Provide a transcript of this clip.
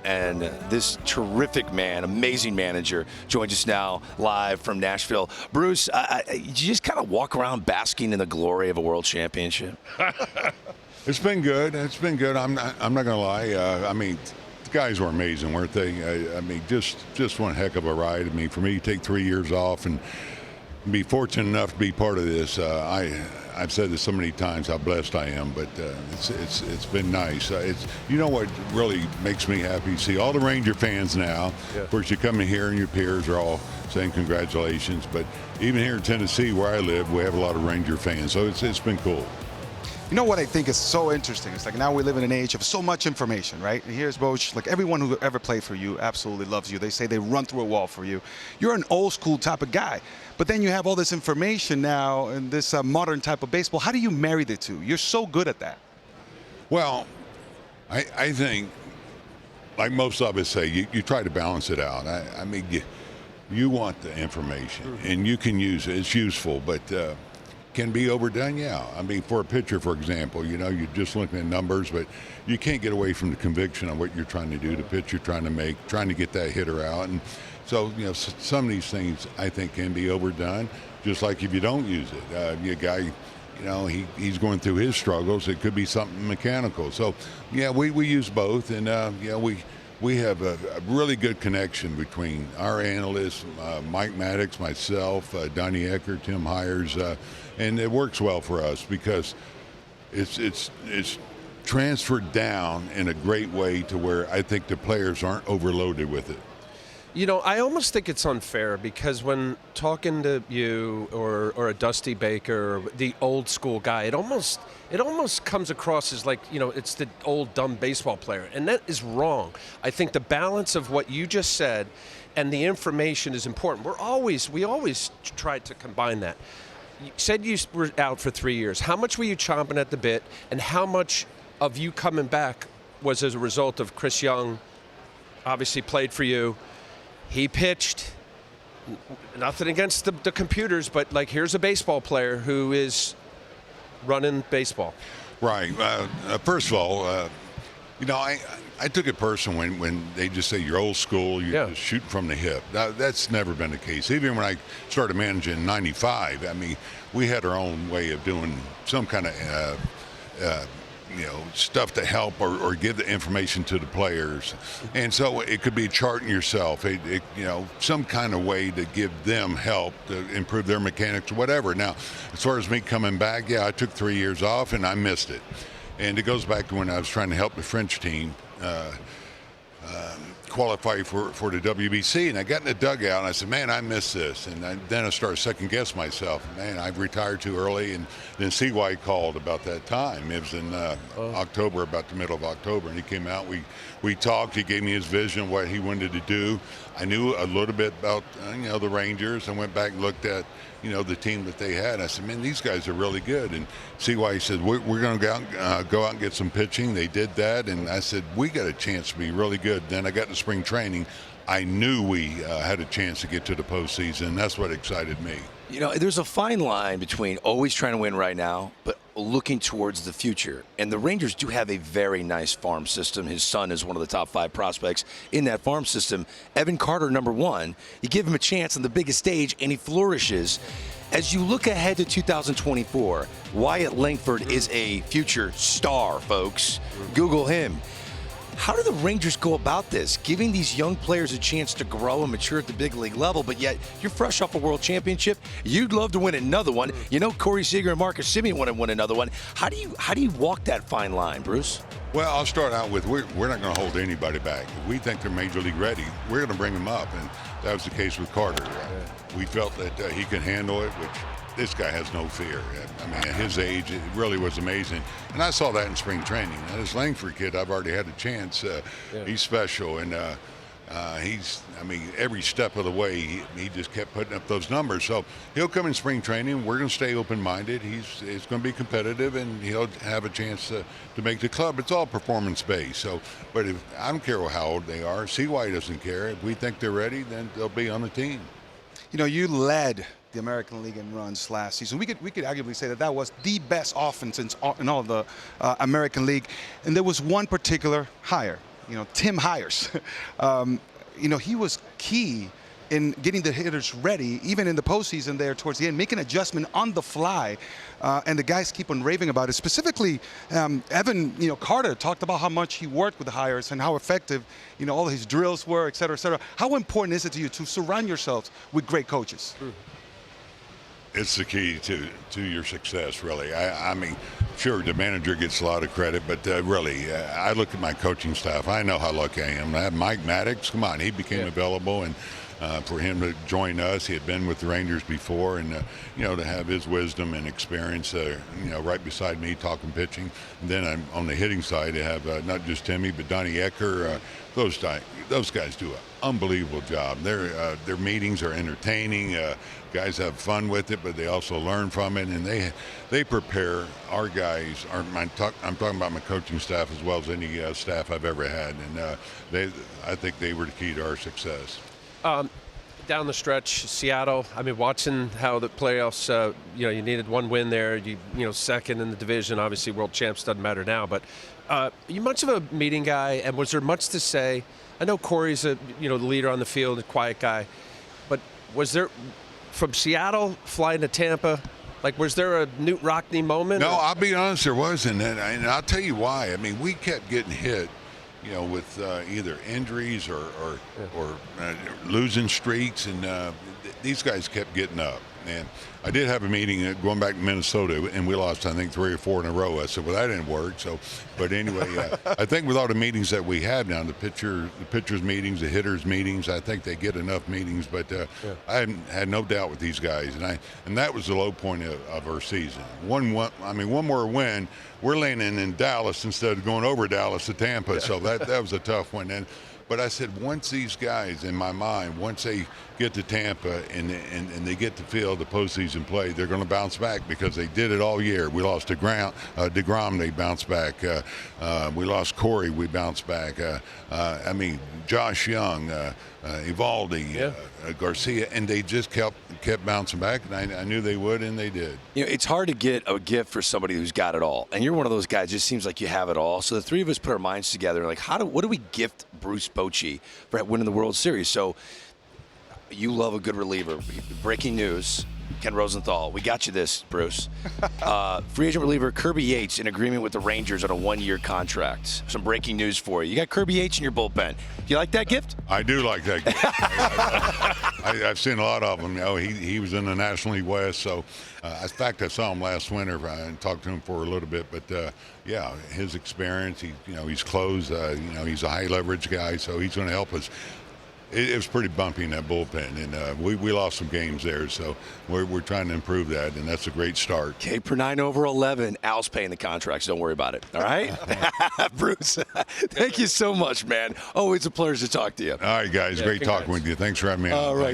and this terrific man, amazing manager, joins us now live from Nashville. Bruce, you just kind of walk around basking in the glory of a world championship? It's been good. It's been good. I'm not going to lie. I mean, the guys were amazing, weren't they? I mean, just one heck of a ride. I mean, for me to take 3 years off and be fortunate enough to be part of this, I've said this so many times how blessed I am, but it's been nice. You know what really makes me happy? See all the Ranger fans now. Yeah. Of course, you come in here and your peers are all saying congratulations, but even here in Tennessee where I live, we have a lot of Ranger fans, so it's been cool. You know what I think is so interesting? It's like now we live in an age of so much information, right? And here's Bochy, like everyone who ever played for you absolutely loves you. They say they run through a wall for you. You're an old school type of guy, but then you have all this information now and this modern type of baseball. How do you marry the two? You're so good at that. Well, I think, like most of us say, you try to balance it out. I mean, you want the information, and you can use it. It's useful, but can be overdone, yeah. I mean, for a pitcher, for example, you know, you're just looking at numbers, but you can't get away from the conviction of what you're trying to do, the pitch you're trying to make, trying to get that hitter out. And so, you know, some of these things I think can be overdone, just like if you don't use it. A guy, you know, he's going through his struggles. It could be something mechanical. So, yeah, we use both, and, you know, we have a really good connection between our analysts, Mike Maddox, myself, Donnie Ecker, Tim Hires, and it works well for us because it's transferred down in a great way to where I think the players aren't overloaded with it. You know, I almost think it's unfair because when talking to you or a Dusty Baker, or the old school guy, it almost comes across as like, you know, it's the old dumb baseball player, and that is wrong. I think the balance of what you just said and the information is important. We always try to combine that. You said you were out for 3 years. How much were you chomping at the bit, and how much of you coming back was as a result of Chris Young? Obviously played for you. He pitched. Nothing against the computers, but like here's a baseball player who is running baseball. Right. First of all, you know, I took it personal when they just say you're old school, you're just shooting from the hip. That's never been the case. Even when I started managing in '95, I mean, we had our own way of doing some kind of you know, stuff to help or give the information to the players. And so it could be charting yourself, you know, some kind of way to give them help to improve their mechanics or whatever. Now, as far as me coming back, yeah, I took 3 years off and I missed it. And it goes back to when I was trying to help the French team qualify for the WBC, and I got in the dugout and I said, man, I missed this. And then I started second guessing myself. Man, I've retired too early. And then CY called about that time. It was in October, about the middle of October, and he came out. We talked. He gave me his vision of what he wanted to do. I knew a little bit about you know, the Rangers. I went back and looked at, you know, the team that they had. I said, man, these guys are really good. And CY said, we're going to go out and get some pitching. They did that, and I said, we got a chance to be really good. Then I got to spring training. I knew we had a chance to get to the postseason, and that's what excited me. You know, there's a fine line between always trying to win right now, but looking towards the future. And the Rangers do have a very nice farm system. His son is one of the top 5 prospects in that farm system. Evan Carter, #1. You give him a chance on the biggest stage, and he flourishes. As you look ahead to 2024, Wyatt Langford is a future star, folks. Google him. How do the Rangers go about this, giving these young players a chance to grow and mature at the big league level, but yet you're fresh off a world championship? You'd love to win another one. You know Corey Seager and Marcus Semien want to win another one. How do you walk that fine line, Bruce? Well, I'll start out with we're not going to hold anybody back. If we think they're major league ready, we're going to bring them up, and that was the case with Carter. We felt that he could handle it, which this guy has no fear. I mean, at his age, it really was amazing. And I saw that in spring training. Now, this Langford kid, I've already had a chance. He's special, and he's, I mean, every step of the way, he just kept putting up those numbers. So he'll come in spring training. We're going to stay open-minded. It's going to be competitive, and he'll have a chance to make the club. It's all performance-based. So, but I don't care how old they are. CY doesn't care. If we think they're ready, then they'll be on the team. You know, you led the American League in runs last season. We could arguably say that was the best offense in all of the American League. And there was one particular hire. Tim Hires. He was key in getting the hitters ready, even in the postseason there towards the end, making adjustment on the fly. And the guys keep on raving about it. Specifically, Evan, Carter talked about how much he worked with the Hires and how effective, all his drills were, et cetera, et cetera. How important is it to you to surround yourselves with great coaches? It's the key to your success, really. I mean, sure, the manager gets a lot of credit, but really, I look at my coaching staff. I know how lucky I am. I have Mike Maddox. Come on, he became available, and for him to join us, he had been with the Rangers before, and to have his wisdom and experience, right beside me talking pitching. And then on the hitting side, I have not just Timmy, but Donnie Ecker. Those guys do an unbelievable job. Their meetings are entertaining. Guys have fun with it, but they also learn from it, and they prepare our guys. I'm talking about my coaching staff as well as any staff I've ever had, and I think they were the key to our success. Down the stretch, Seattle. I mean, watching how the playoffs. You needed one win there. Second in the division. Obviously, world champs doesn't matter now. But you much of a meeting guy, and was there much to say? I know Corey's the leader on the field, a quiet guy. But was there, from Seattle flying to Tampa, was there a Newt Rockne moment? No, I'll be honest, there wasn't, and I'll tell you why. I mean, we kept getting hit. With either injuries or losing streaks, and these guys kept getting up. And I did have a meeting going back to Minnesota, and we lost, I think, 3 or 4 in a row. I said, well, that didn't work. But anyway, I think with all the meetings that we have now, the pitchers meetings, the hitters meetings, I think they get enough meetings. But I had no doubt with these guys, and that was the low point of our season. One more win. We're landing in Dallas instead of going over Dallas to Tampa, so that was a tough one. But I said, once these guys, in my mind, once they get to Tampa and they get to feel the postseason play, they're going to bounce back because they did it all year. We lost DeGrom, they bounced back. We lost Corey, we bounced back. Josh Young, Evaldi, Garcia, and they just kept bouncing back, and I knew they would, and they did. It's hard to get a gift for somebody who's got it all, and you're one of those guys. It just seems like you have it all. So the three of us put our minds together, like, what do we gift Bruce Bochy for winning the World Series? So you love a good reliever. Breaking news. Ken Rosenthal, we got you this, Bruce. Free agent reliever Kirby Yates in agreement with the Rangers on a 1-year contract. Some breaking news for you. You got Kirby Yates in your bullpen. Do you like that gift? I do like that gift. I've seen a lot of them. He was in the National League West, so in fact, I saw him last winter and talked to him for a little bit. But his experience. He's closed. He's a high leverage guy, so he's going to help us. It was pretty bumpy in that bullpen, and we lost some games there, so we're trying to improve that, and that's a great start. Okay, per 9 over 11, Al's paying the contracts. Don't worry about it, all right? Bruce, thank you so much, man. Always a pleasure to talk to you. All right, guys, great talking with you. Thanks for having me on. All right.